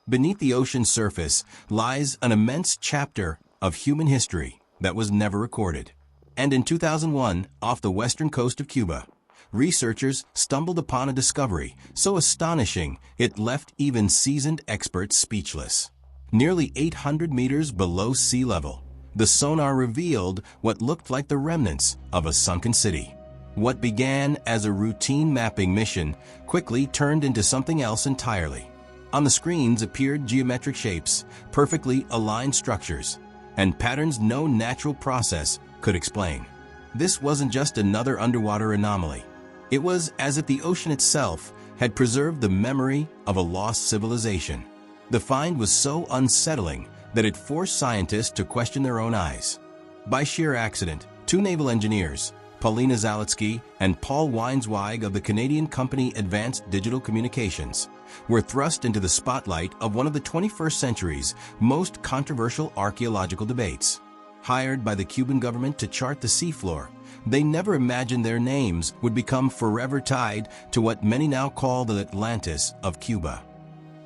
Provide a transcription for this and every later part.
Beneath the ocean's surface lies an immense chapter of human history that was never recorded. And in 2001, off the western coast of Cuba, researchers stumbled upon a discovery so astonishing it left even seasoned experts speechless. Nearly 800 meters below sea level, the sonar revealed what looked like the remnants of a sunken city. What began as a routine mapping mission quickly turned into something else entirely. On the screens appeared geometric shapes, perfectly aligned structures, and patterns no natural process could explain. This wasn't just another underwater anomaly. It was as if the ocean itself had preserved the memory of a lost civilization. The find was so unsettling that it forced scientists to question their own eyes. By sheer accident, two naval engineers, Paulina Zalitsky and Paul Weinsweig of the Canadian company Advanced Digital Communications, were thrust into the spotlight of one of the 21st century's most controversial archaeological debates. Hired by the Cuban government to chart the seafloor, they never imagined their names would become forever tied to what many now call the Atlantis of Cuba.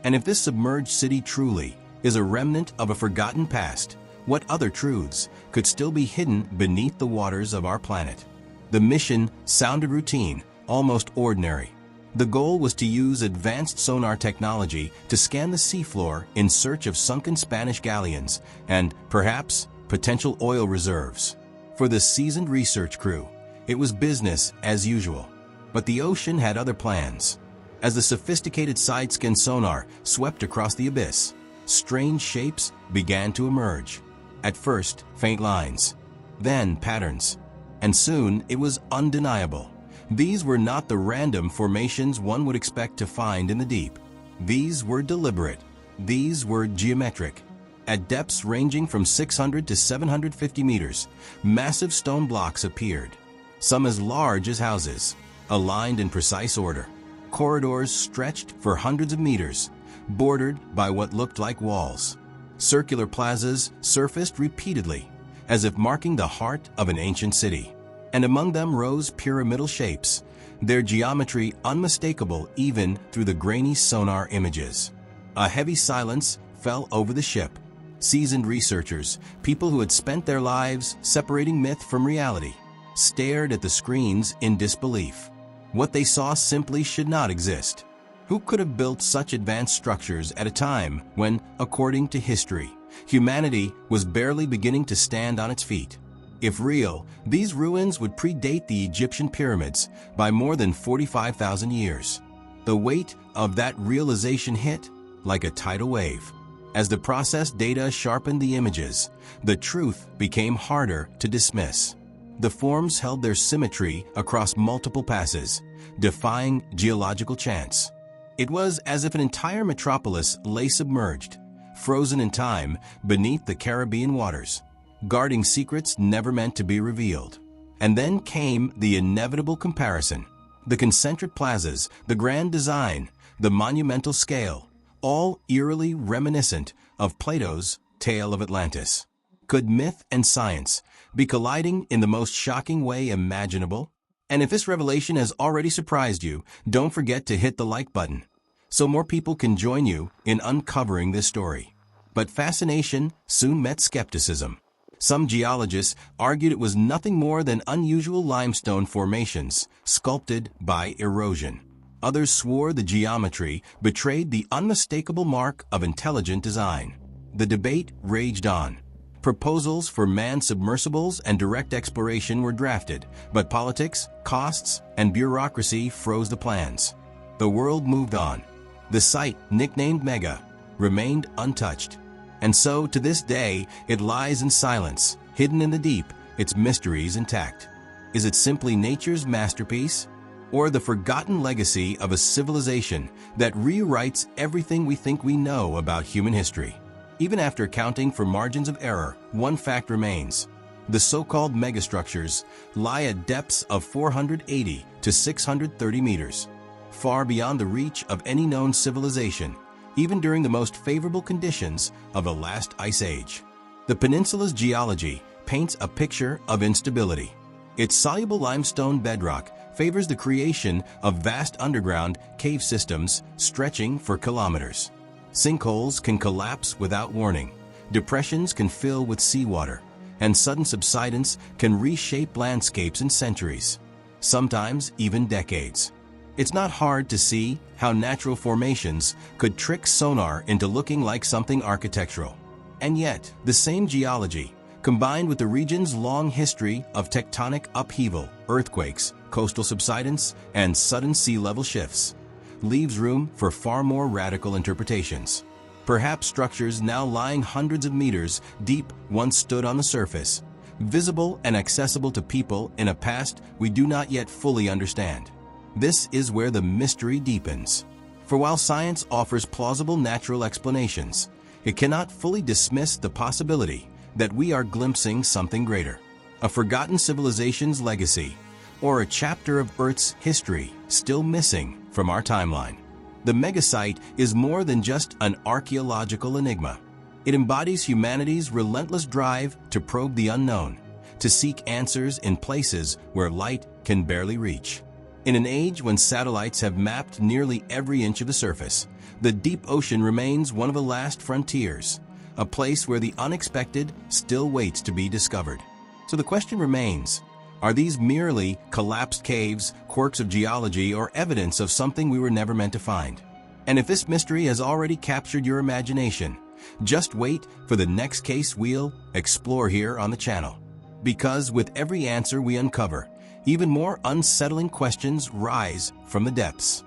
And if this submerged city truly is a remnant of a forgotten past, what other truths could still be hidden beneath the waters of our planet? The mission sounded routine, almost ordinary. The goal was to use advanced sonar technology to scan the seafloor in search of sunken Spanish galleons and, perhaps, potential oil reserves. For the seasoned research crew, it was business as usual. But the ocean had other plans. As the sophisticated side-scan sonar swept across the abyss, strange shapes began to emerge. At first, faint lines, then patterns, and soon it was undeniable. These were not the random formations one would expect to find in the deep. These were deliberate. These were geometric. At depths ranging from 600 to 750 meters, massive stone blocks appeared, some as large as houses, aligned in precise order. Corridors stretched for hundreds of meters, bordered by what looked like walls. Circular plazas surfaced repeatedly, as if marking the heart of an ancient city. And among them rose pyramidal shapes, their geometry unmistakable even through the grainy sonar images. A heavy silence fell over the ship. Seasoned researchers, people who had spent their lives separating myth from reality, stared at the screens in disbelief. What they saw simply should not exist. Who could have built such advanced structures at a time when, according to history, humanity was barely beginning to stand on its feet? If real, these ruins would predate the Egyptian pyramids by more than 45,000 years. The weight of that realization hit like a tidal wave. As the processed data sharpened the images, the truth became harder to dismiss. The forms held their symmetry across multiple passes, defying geological chance. It was as if an entire metropolis lay submerged, frozen in time beneath the Caribbean waters, guarding secrets never meant to be revealed. And then came the inevitable comparison. The concentric plazas, the grand design, the monumental scale, all eerily reminiscent of Plato's Tale of Atlantis. Could myth and science be colliding in the most shocking way imaginable? And if this revelation has already surprised you, don't forget to hit the like button, so more people can join you in uncovering this story. But fascination soon met skepticism. Some geologists argued it was nothing more than unusual limestone formations sculpted by erosion. Others swore the geometry betrayed the unmistakable mark of intelligent design. The debate raged on. Proposals for manned submersibles and direct exploration were drafted, but politics, costs, and bureaucracy froze the plans. The world moved on. The site, nicknamed Mega, remained untouched. And so, to this day, it lies in silence, hidden in the deep, its mysteries intact. Is it simply nature's masterpiece, or the forgotten legacy of a civilization that rewrites everything we think we know about human history? Even after accounting for margins of error, one fact remains. The so-called megastructures lie at depths of 480 to 630 meters, far beyond the reach of any known civilization, even during the most favorable conditions of the last ice age. The peninsula's geology paints a picture of instability. Its soluble limestone bedrock favors the creation of vast underground cave systems stretching for kilometers. Sinkholes can collapse without warning, depressions can fill with seawater, and sudden subsidence can reshape landscapes in centuries, sometimes even decades. It's not hard to see how natural formations could trick sonar into looking like something architectural. And yet, the same geology, combined with the region's long history of tectonic upheaval, earthquakes, coastal subsidence, and sudden sea level shifts, leaves room for far more radical interpretations. Perhaps structures now lying hundreds of meters deep once stood on the surface, visible and accessible to people in a past we do not yet fully understand. This is where the mystery deepens. For while science offers plausible natural explanations, it cannot fully dismiss the possibility that we are glimpsing something greater, a forgotten civilization's legacy, or a chapter of Earth's history still missing from our timeline. The megasite is more than just an archaeological enigma. It embodies humanity's relentless drive to probe the unknown, to seek answers in places where light can barely reach. In an age when satellites have mapped nearly every inch of the surface, the deep ocean remains one of the last frontiers, a place where the unexpected still waits to be discovered. So the question remains, are these merely collapsed caves, quirks of geology, or evidence of something we were never meant to find? And if this mystery has already captured your imagination, just wait for the next case we'll explore here on the channel. Because with every answer we uncover, even more unsettling questions rise from the depths.